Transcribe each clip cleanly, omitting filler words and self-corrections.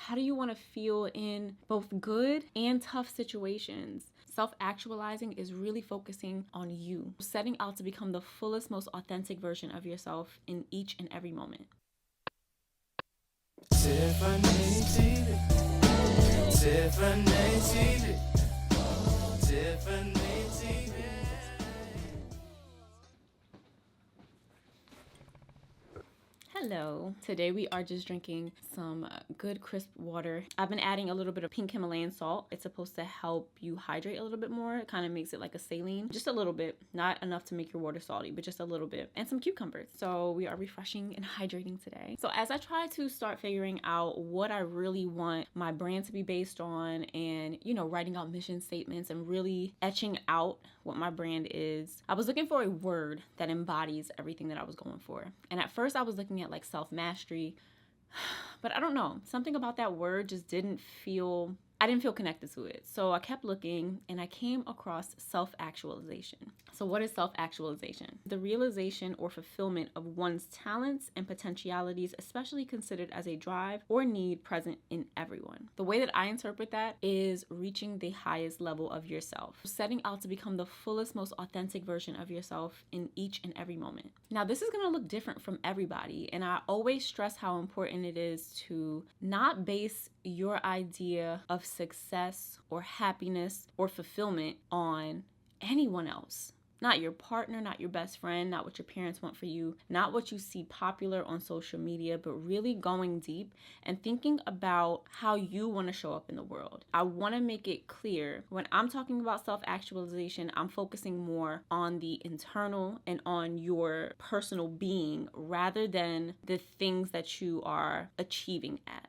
How do you want to feel in both good and tough situations? Self-actualizing is really focusing on you, setting out to become the fullest, most authentic version of yourself in each and every moment. Hello. Today we are just drinking some good crisp water. I've been adding a little bit of pink Himalayan salt. It's supposed to help you hydrate a little bit more. It kind of makes it like a saline. Just a little bit. Not enough to make your water salty, but just a little bit. And some cucumbers. So we are refreshing and hydrating today. So as I try to start figuring out what I really want my brand to be based on and, writing out mission statements and really etching out what my brand is, I was looking for a word that embodies everything that I was going for. And at first I was looking at like self-mastery, but I don't know, something about that word just I didn't feel connected to it. So I kept looking and I came across self-actualization. So what is self-actualization? The realization or fulfillment of one's talents and potentialities, especially considered as a drive or need present in everyone. The way that I interpret that is reaching the highest level of yourself, setting out to become the fullest, most authentic version of yourself in each and every moment. Now, this is going to look different from everybody, and I always stress how important it is to not base your idea of success or happiness or fulfillment on anyone else. Not your partner, not your best friend, not what your parents want for you, not what you see popular on social media, but really going deep and thinking about how you want to show up in the world. I want to make it clear when I'm talking about self-actualization, I'm focusing more on the internal and on your personal being rather than the things that you are achieving at.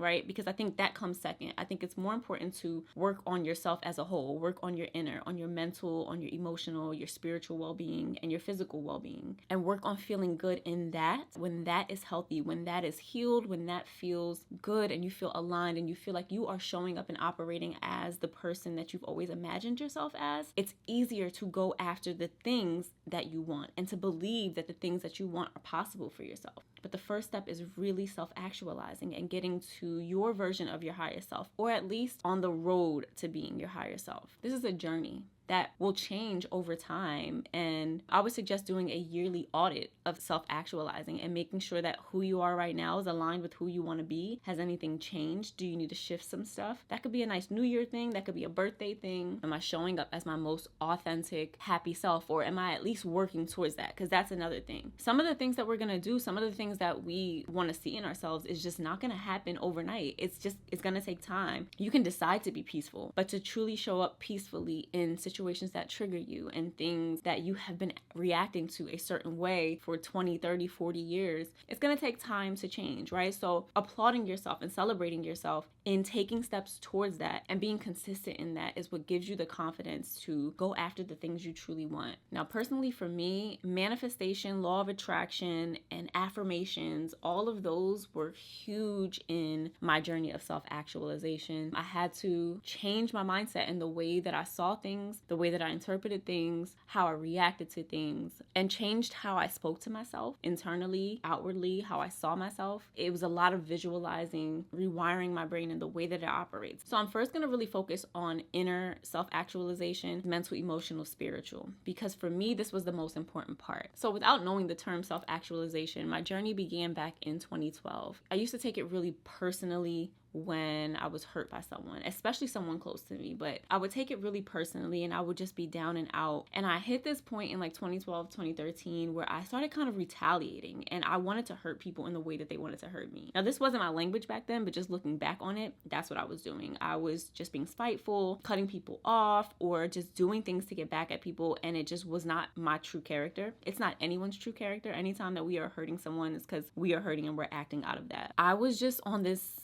Right? Because I think that comes second. I think it's more important to work on yourself as a whole, work on your inner, on your mental, on your emotional, your spiritual well-being, and your physical well-being, and work on feeling good in that. When that is healthy, when that is healed, when that feels good and you feel aligned and you feel like you are showing up and operating as the person that you've always imagined yourself as, it's easier to go after the things that you want and to believe that the things that you want are possible for yourself. But the first step is really self-actualizing and getting to your version of your higher self, or at least on the road to being your higher self. This is a journey that will change over time. And I would suggest doing a yearly audit of self-actualizing and making sure that who you are right now is aligned with who you want to be. Has anything changed? Do you need to shift some stuff? That could be a nice New Year thing. That could be a birthday thing. Am I showing up as my most authentic, happy self? Or am I at least working towards that? Because that's another thing. Some of the things that we're going to do, some of the things that we want to see in ourselves is just not going to happen overnight. It's going to take time. You can decide to be peaceful, but to truly show up peacefully in situations that trigger you and things that you have been reacting to a certain way for 20, 30, 40 years, it's going to take time to change, right? So applauding yourself and celebrating yourself in taking steps towards that and being consistent in that is what gives you the confidence to go after the things you truly want. Now, personally for me, manifestation, law of attraction, and affirmations, all of those were huge in my journey of self-actualization. I had to change my mindset and the way that I saw things, the way that I interpreted things, how I reacted to things, and changed how I spoke to myself internally, outwardly, how I saw myself. It was a lot of visualizing, rewiring my brain and the way that it operates. So I'm first going to really focus on inner self-actualization, mental, emotional, spiritual, because for me, this was the most important part. So without knowing the term self-actualization, my journey began back in 2012. I used to take it really personally when I was hurt by someone, especially someone close to me, but I would take it really personally and I would just be down and out. And I hit this point in like 2012, 2013 where I started kind of retaliating and I wanted to hurt people in the way that they wanted to hurt me. Now, this wasn't my language back then, but just looking back on it, that's what I was doing. I was just being spiteful, cutting people off, or just doing things to get back at people, and it just was not my true character. It's not anyone's true character. Anytime that we are hurting someone, it's because we are hurting and we're acting out of that. I was just on this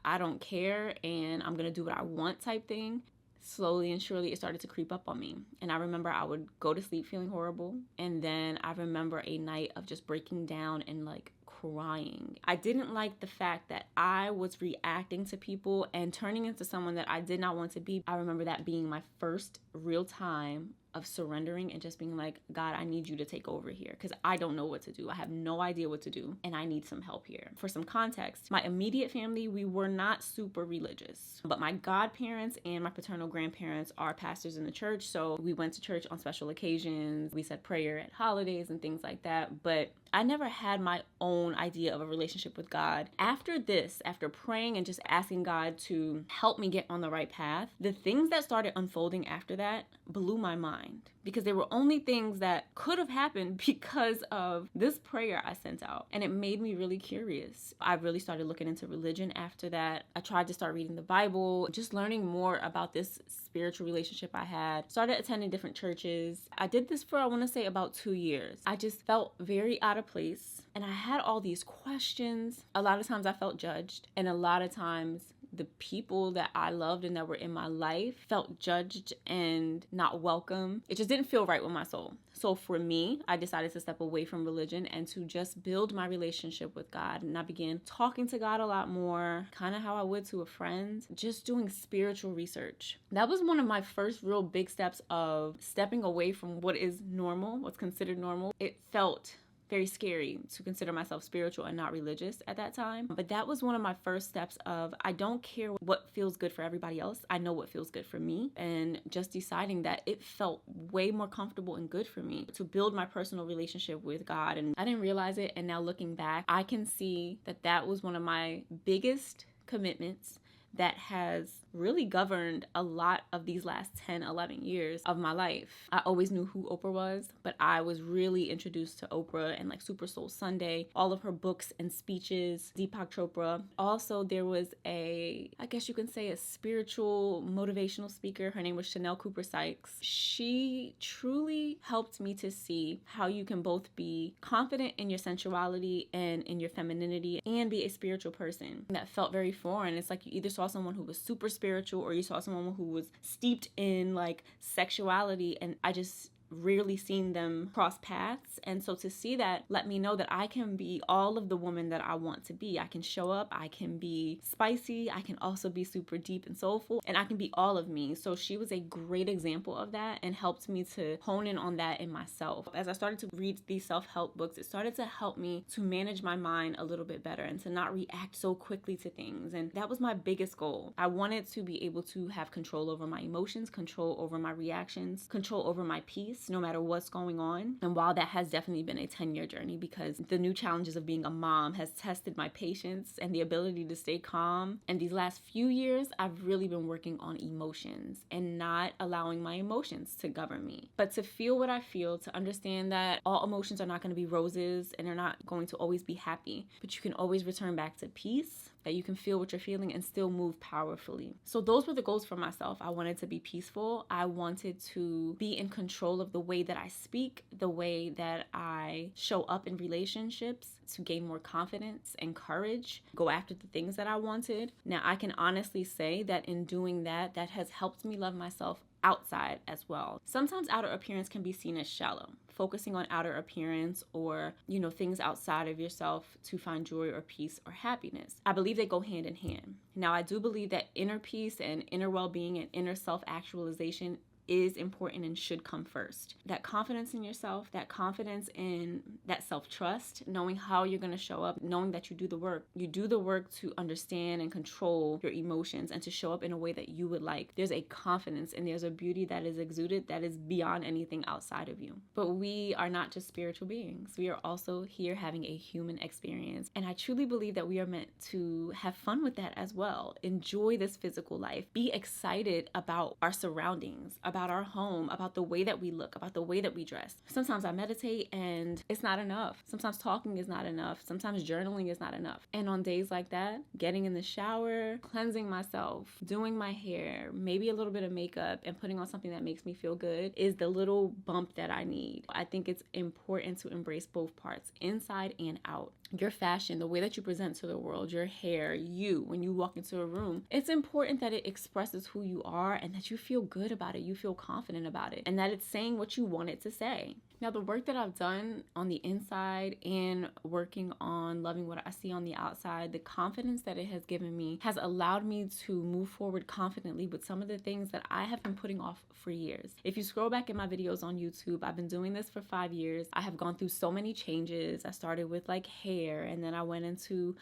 I don't care and I'm going to do what I want type thing. Slowly and surely it started to creep up on me. And I remember I would go to sleep feeling horrible. And then I remember a night of just breaking down and like crying. I didn't like the fact that I was reacting to people and turning into someone that I did not want to be. I remember that being my first real time of surrendering and just being like, God, I need you to take over here because I don't know what to do. I have no idea what to do and I need some help here. For some context, my immediate family, we were not super religious, but my godparents and my paternal grandparents are pastors in the church. So we went to church on special occasions. We said prayer at holidays and things like that. But I never had my own idea of a relationship with God. After this, after praying and just asking God to help me get on the right path, the things that started unfolding after that blew my mind because they were only things that could have happened because of this prayer I sent out. And it made me really curious. I really started looking into religion after that. I tried to start reading the Bible, just learning more about this spiritual relationship I had. Started attending different churches. I did this for, I want to say, about 2 years. I just felt very out of place. And I had all these questions. A lot of times I felt judged. And a lot of times the people that I loved and that were in my life felt judged and not welcome. It just didn't feel right with my soul. So for me, I decided to step away from religion and to just build my relationship with God. And I began talking to God a lot more, kind of how I would to a friend, just doing spiritual research. That was one of my first real big steps of stepping away from what is normal, what's considered normal. It felt very scary to consider myself spiritual and not religious at that time. But that was one of my first steps of, I don't care what feels good for everybody else. I know what feels good for me. And just deciding that it felt way more comfortable and good for me to build my personal relationship with God. And I didn't realize it. And now looking back, I can see that that was one of my biggest commitments that has really governed a lot of these last 10, 11 years of my life. I always knew who Oprah was, but I was really introduced to Oprah and like Super Soul Sunday, all of her books and speeches, Deepak Chopra. Also, there was I guess you can say a spiritual motivational speaker. Her name was Chanel Cooper Sykes. She truly helped me to see how you can both be confident in your sensuality and in your femininity and be a spiritual person. That felt very foreign. It's like you either saw someone who was super spiritual or you saw someone who was steeped in like sexuality, and I just rarely seen them cross paths. And so to see that let me know that I can be all of the woman that I want to be. I can show up, I can be spicy, I can also be super deep and soulful, and I can be all of me. So she was a great example of that and helped me to hone in on that in myself. As I started to read these self-help books, it started to help me to manage my mind a little bit better and to not react so quickly to things. And that was my biggest goal. I wanted to be able to have control over my emotions, control over my reactions, control over my peace, no matter what's going on. And while that has definitely been a 10-year journey because the new challenges of being a mom has tested my patience and the ability to stay calm. And these last few years, I've really been working on emotions and not allowing my emotions to govern me. But to feel what I feel, to understand that all emotions are not going to be roses and they're not going to always be happy, but you can always return back to peace, that you can feel what you're feeling and still move powerfully. So those were the goals for myself. I wanted to be peaceful. I wanted to be in control of the way that I speak, the way that I show up in relationships, to gain more confidence and courage, go after the things that I wanted. Now, I can honestly say that in doing that, that has helped me love myself outside as well. Sometimes outer appearance can be seen as shallow, focusing on outer appearance or, things outside of yourself to find joy or peace or happiness. I believe they go hand in hand. Now, I do believe that inner peace and inner well-being and inner self-actualization is important and should come first. That confidence in yourself, that confidence in that self-trust, knowing how you're going to show up, knowing that you do the work. You do the work to understand and control your emotions and to show up in a way that you would like. There's a confidence and there's a beauty that is exuded that is beyond anything outside of you. But we are not just spiritual beings. We are also here having a human experience. And I truly believe that we are meant to have fun with that as well. Enjoy this physical life. Be excited about our surroundings, about our home, about the way that we look, about the way that we dress. Sometimes I meditate and it's not enough. Sometimes talking is not enough. Sometimes journaling is not enough. And on days like that, getting in the shower, cleansing myself, doing my hair, maybe a little bit of makeup, and putting on something that makes me feel good is the little bump that I need. I think it's important to embrace both parts, inside and out. Your fashion, the way that you present to the world, your hair, you, when you walk into a room, it's important that it expresses who you are and that you feel good about it. You feel confident about it and that it's saying what you want it to say. Now, the work that I've done on the inside and working on loving what I see on the outside, the confidence that it has given me has allowed me to move forward confidently with some of the things that I have been putting off for years. If you scroll back in my videos on YouTube, I've been doing this for 5 years. I have gone through so many changes. I started with like hair, and then I went into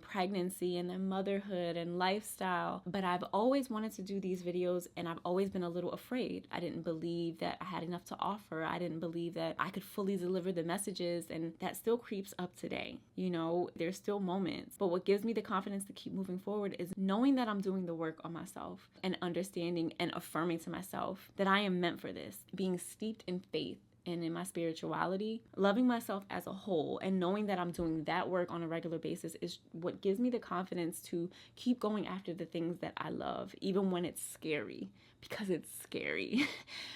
pregnancy and then motherhood and lifestyle. But I've always wanted to do these videos, and I've always been a little afraid. I didn't believe that I had enough to offer. I didn't believe that I could fully deliver the messages, and that still creeps up today. You know, there's still moments. But what gives me the confidence to keep moving forward is knowing that I'm doing the work on myself and understanding and affirming to myself that I am meant for this, being steeped in faith and in my spirituality, loving myself as a whole, and knowing that I'm doing that work on a regular basis is what gives me the confidence to keep going after the things that I love, even when it's scary, because it's scary.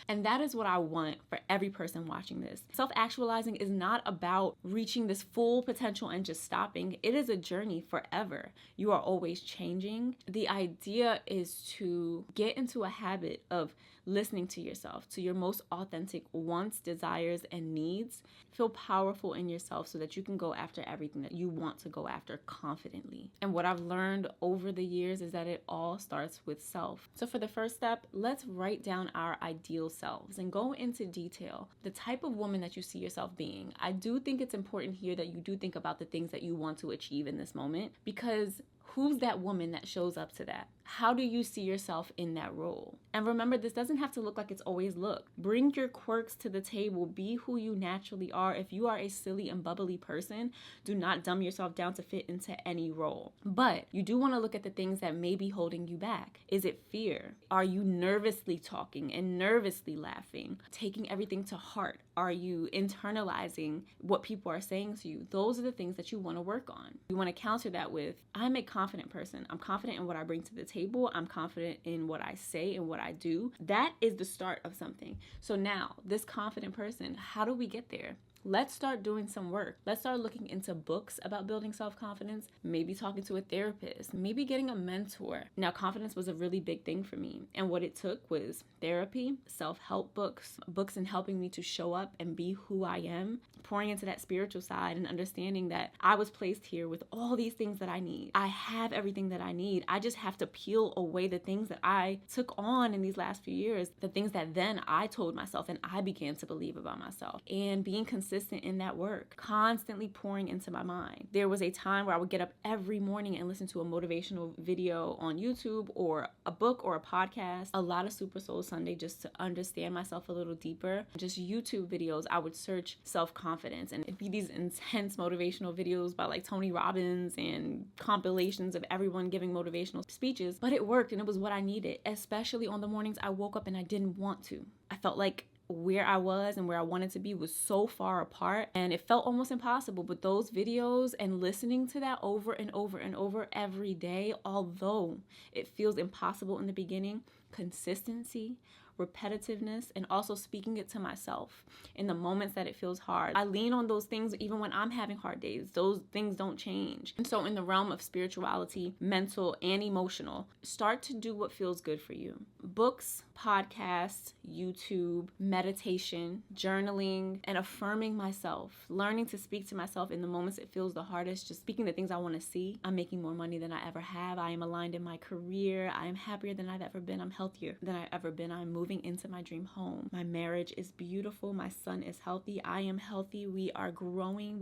And that is what I want for every person watching this. Self-actualizing is not about reaching this full potential and just stopping. It is a journey forever. You are always changing. The idea is to get into a habit of listening to yourself, to your most authentic wants, desires, and needs. Feel powerful in yourself so that you can go after everything that you want to go after confidently. And what I've learned over the years is that it all starts with self. So for the first step, let's write down our ideal selves and go into detail the type of woman that you see yourself being. I do think it's important here that you do think about the things that you want to achieve in this moment, because who's that woman that shows up to that? How do you see yourself in that role? And remember, this doesn't have to look like it's always looked. Bring your quirks to the table. Be who you naturally are. If you are a silly and bubbly person, do not dumb yourself down to fit into any role. But you do want to look at the things that may be holding you back. Is it fear? Are you nervously talking and nervously laughing? Taking everything to heart? Are you internalizing what people are saying to you? Those are the things that you want to work on. You want to counter that with, I'm a confident person. I'm confident in what I bring to the table. I'm confident in what I say and what I do. That is the start of something. So now, this confident person, how do we get there? Let's start doing some work. Let's start looking into books about building self-confidence, maybe talking to a therapist, maybe getting a mentor. Now, confidence was a really big thing for me. And what it took was therapy, self-help books in helping me to show up and be who I am, pouring into that spiritual side and understanding that I was placed here with all these things that I need. I have everything that I need. I just have to peel away the things that I took on in these last few years, the things that then I told myself and I began to believe about myself, and being consistent in that work, constantly pouring into my mind. There was a time where I would get up every morning and listen to a motivational video on YouTube or a book or a podcast, a lot of Super Soul Sunday just to understand myself a little deeper. Just YouTube videos, I would search self-confidence, and it'd be these intense motivational videos by like Tony Robbins and compilations of everyone giving motivational speeches, but it worked and it was what I needed, especially on the mornings I woke up and I didn't want to. I felt like where I was and where I wanted to be was so far apart, and it felt almost impossible. But those videos and listening to that over and over and over every day, although it feels impossible in the beginning, consistency, repetitiveness, and also speaking it to myself in the moments that it feels hard. I lean on those things even when I'm having hard days. Those things don't change. And so in the realm of spirituality, mental and emotional, start to do what feels good for you. Books, podcasts, YouTube, meditation, journaling, and affirming myself, learning to speak to myself in the moments it feels the hardest, just speaking the things I want to see. I'm making more money than I ever have. I am aligned in my career. I am happier than I've ever been. I'm healthier than I've ever been. I'm moving into my dream home. My marriage is beautiful. My son is healthy. I am healthy. We are growing.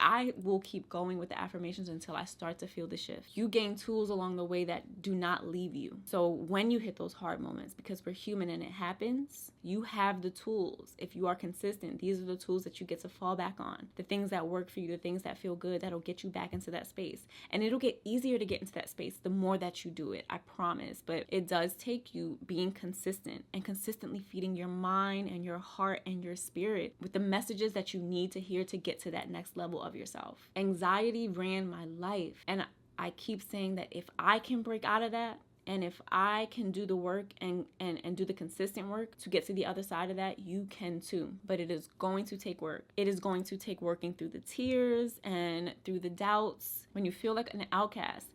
I will keep going with the affirmations until I start to feel the shift. You gain tools along the way that do not leave you. So when you hit those hard moments, because we're human and it happens, you have the tools. If you are consistent, these are the tools that you get to fall back on. The things that work for you, the things that feel good, that'll get you back into that space. And it'll get easier to get into that space the more that you do it, I promise. But it does take you being consistent and consistently feeding your mind and your heart and your spirit with the messages that you need to hear to get to that next level of yourself. Anxiety ran my life, and I keep saying that if I can break out of that, and if I can do the work and do the consistent work to get to the other side of that, you can too. But it is going to take work. It is going to take working through the tears and through the doubts. When you feel like an outcast,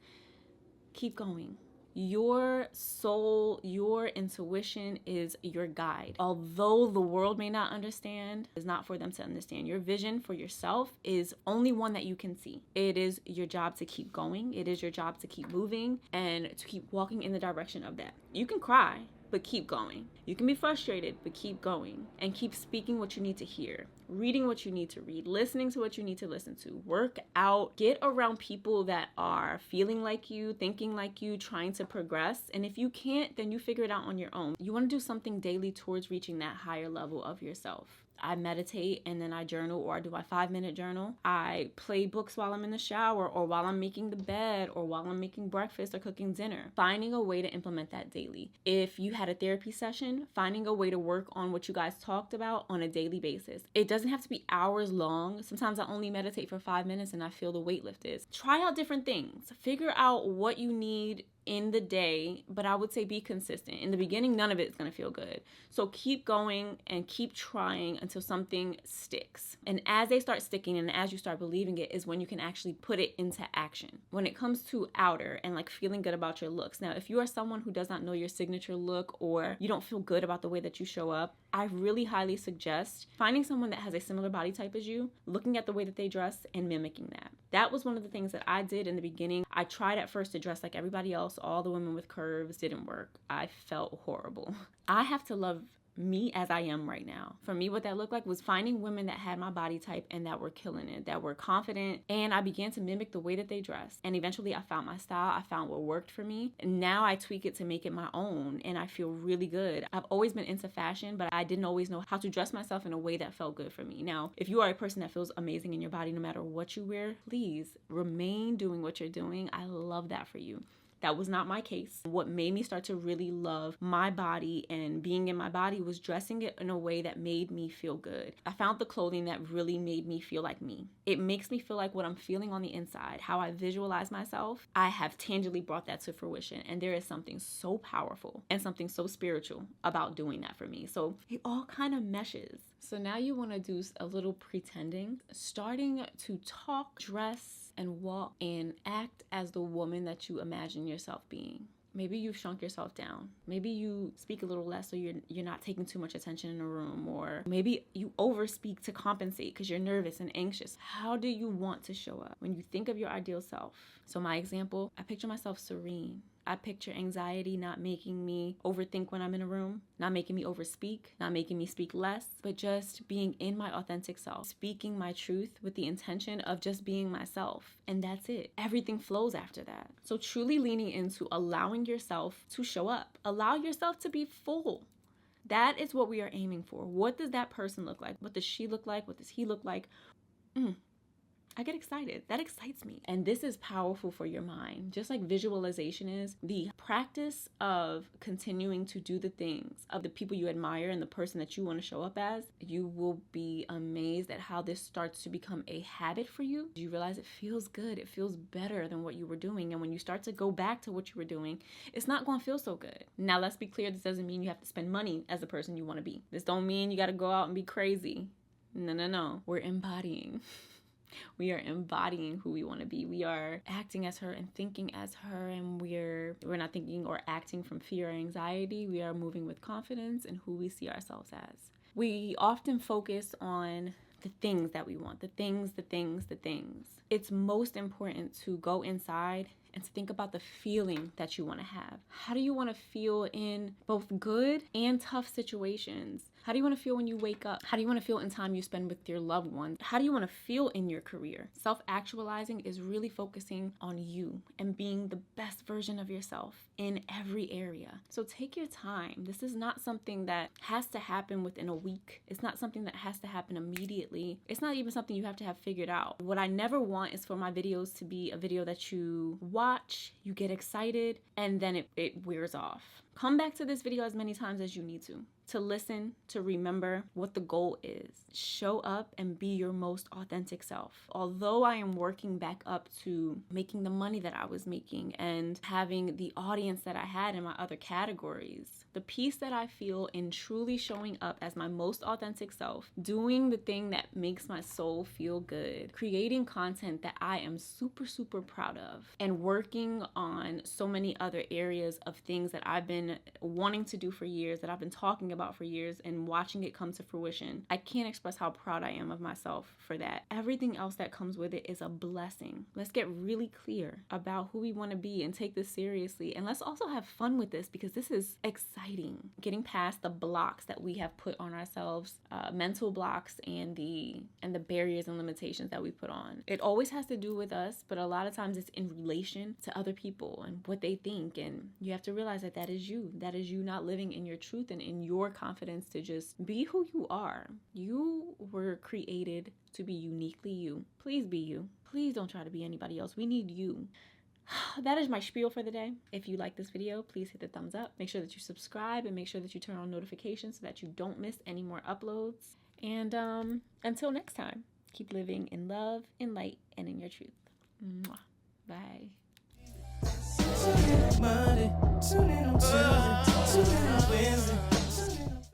keep going. Your soul, your intuition is your guide. Although the world may not understand, it's not for them to understand. Your vision for yourself is only one that you can see. It is your job to keep going. It is your job to keep moving and to keep walking in the direction of that. You can cry, but keep going. You can be frustrated, but keep going and keep speaking what you need to hear, reading what you need to read, listening to what you need to listen to, work out, get around people that are feeling like you, thinking like you, trying to progress. And if you can't, then you figure it out on your own. You want to do something daily towards reaching that higher level of yourself. I meditate and then I journal, or I do my 5-minute journal. I play books while I'm in the shower, or while I'm making the bed, or while I'm making breakfast or cooking dinner. Finding a way to implement that daily. If you had a therapy session, finding a way to work on what you guys talked about on a daily basis. It doesn't have to be hours long. Sometimes I only meditate for 5 minutes and I feel the weight lifted. Try out different things. Figure out what you need in the day, but I would say be consistent. In the beginning, none of it is going to feel good. So keep going and keep trying until something sticks. And as they start sticking and as you start believing it is when you can actually put it into action. When it comes to outer and like feeling good about your looks. Now, if you are someone who does not know your signature look, or you don't feel good about the way that you show up, I really highly suggest finding someone that has a similar body type as you, looking at the way that they dress and mimicking that. That was one of the things that I did in the beginning. I tried at first to dress like everybody else. All the women with curves didn't work. I felt horrible. I have to love me as I am right now. For me, what that looked like was finding women that had my body type and that were killing it, that were confident, and I began to mimic the way that they dressed. And eventually I found my style. I found what worked for me. And now I tweak it to make it my own, and I feel really good. I've always been into fashion, but I didn't always know how to dress myself in a way that felt good for me. Now, if you are a person that feels amazing in your body no matter what you wear, please remain doing what you're doing. I love that for you. That was not my case. What made me start to really love my body and being in my body was dressing it in a way that made me feel good. I found the clothing that really made me feel like me. It makes me feel like what I'm feeling on the inside, how I visualize myself. I have tangibly brought that to fruition, and there is something so powerful and something so spiritual about doing that for me. So it all kind of meshes. So now you want to do a little pretending, starting to talk, dress, and walk and act as the woman that you imagine yourself being. Maybe you've shrunk yourself down. Maybe you speak a little less so you're not taking too much attention in a room, or maybe you overspeak to compensate because you're nervous and anxious. How do you want to show up when you think of your ideal self? So my example, I picture myself serene. I picture anxiety not making me overthink when I'm in a room, not making me overspeak, not making me speak less, but just being in my authentic self, speaking my truth with the intention of just being myself. And that's it. Everything flows after that. So truly leaning into allowing yourself to show up. Allow yourself to be full. That is what we are aiming for. What does that person look like? What does she look like? What does he look like? I get excited. That excites me. And this is powerful for your mind. Just like visualization is, the practice of continuing to do the things of the people you admire and the person that you want to show up as, you will be amazed at how this starts to become a habit for you. You realize it feels good. It feels better than what you were doing. And when you start to go back to what you were doing, it's not going to feel so good. Now, let's be clear. This doesn't mean you have to spend money as the person you want to be. This don't mean you got to go out and be crazy. No. We're embodying. We are embodying who we want to be. We are acting as her and thinking as her, and we're not thinking or acting from fear or anxiety. We are moving with confidence in who we see ourselves as. We often focus on the things that we want, the things. It's most important to go inside and to think about the feeling that you want to have. How do you want to feel in both good and tough situations? How do you want to feel when you wake up? How do you want to feel in time you spend with your loved ones? How do you want to feel in your career? Self-actualizing is really focusing on you and being the best version of yourself in every area. So take your time. This is not something that has to happen within a week. It's not something that has to happen immediately. It's not even something you have to have figured out. What I never want is for my videos to be a video that you watch, you get excited, and then it wears off. Come back to this video as many times as you need to listen, to remember what the goal is. Show up and be your most authentic self. Although I am working back up to making the money that I was making and having the audience that I had in my other categories, the peace that I feel in truly showing up as my most authentic self, doing the thing that makes my soul feel good, creating content that I am super, super proud of, and working on so many other areas of things that I've been wanting to do for years, that I've been talking about for years, and watching it come to fruition. I can't express how proud I am of myself for that. Everything else that comes with it is a blessing. Let's get really clear about who we want to be and take this seriously. And let's also have fun with this, because this is exciting. Getting past the blocks that we have put on ourselves, mental blocks, and the barriers and limitations that we put on. It always has to do with us, but a lot of times it's in relation to other people and what they think. And you have to realize that that is you. That is you not living in your truth and in your confidence to just be who you are. You were created to be uniquely you. Please be you. Please don't try to be anybody else. We need you. That is my spiel for the day. If you like this video, please hit the thumbs up. Make sure that you subscribe and make sure that you turn on notifications so that you don't miss any more uploads. And until next time, keep living in love, in light, and in your truth. Mwah. Bye. Monday, tune in on Tuesday, tune in on Wednesday.